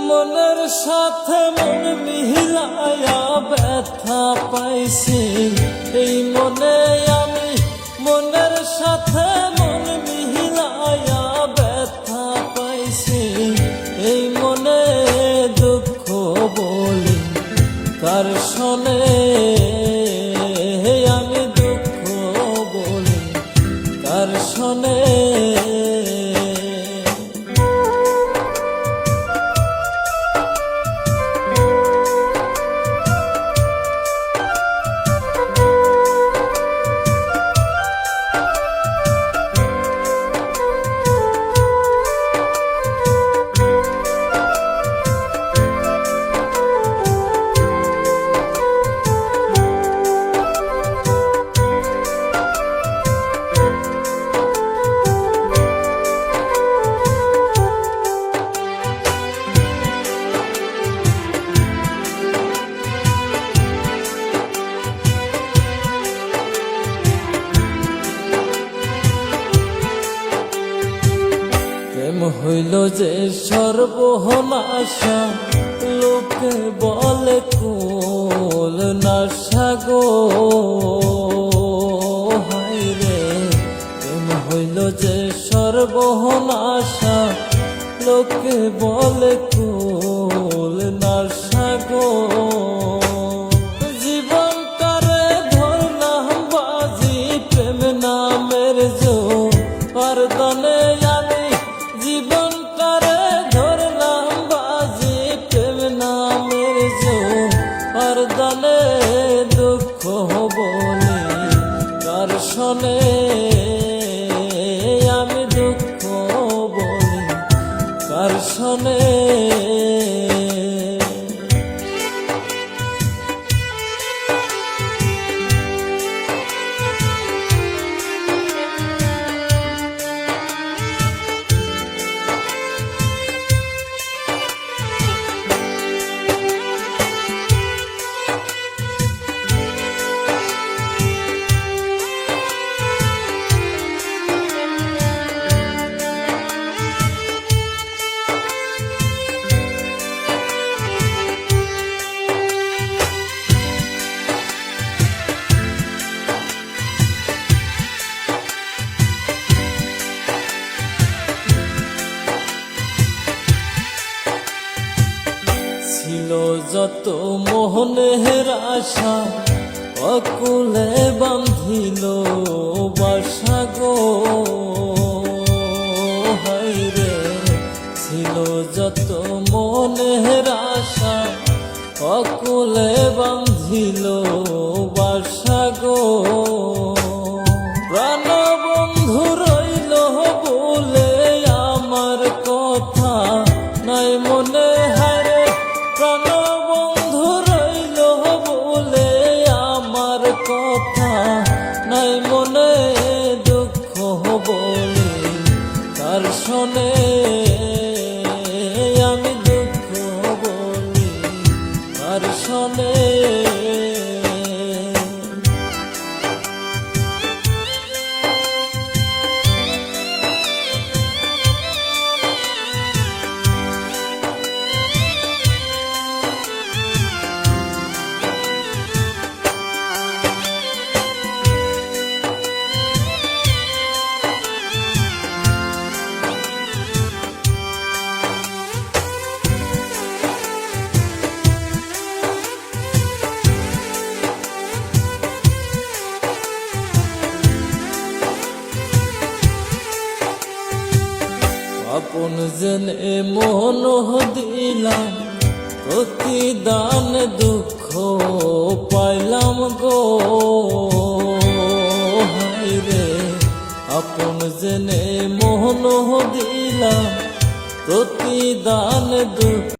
মনের সাথে মন মিলায়া ব্যথা পাইছি এই মনে আমি মনের সাথে মন মিলায়া ব্যথা পাইছি এই মনে দুঃখ বলি কার শোনে আমি দুঃখ বলি কার শোনে প্রেম হইল যে সর্বনাশা লোকে বলে কুল নাশা গো হায়রে প্রেম হইল যে সর্বনাশা লোকে বলে কুল নাশা গো জীবনটারে ধরলাম বাজি প্রেম নামের জোর দানে জীবনটারে ধরলাম বাজি প্রেম নামের জোর দানে দুঃখ বলি কার শোনে আমি দুঃখ বলি কার শোনে ছিল যত মোহনের আশা অকুলে বাঁধিল বাসা গো হায়রে ছিল যত মোহনের আশা অকুলে বাঁধিল বাসা গো প্রাণ বন্ধু রইল বলে আমার কথা নাই মনে হারে প্রাণ বন্ধু রইল বলে আমার কথা নাই মনে দুঃখ বলি কার শোনে আমি দুঃখ বলি কার শোনে আপন জেনে মন দিলাম প্রতিদান দুঃখ পাইলাম গো হায়রে আপন জেনে মন দিলাম প্রতিদান দুঃখ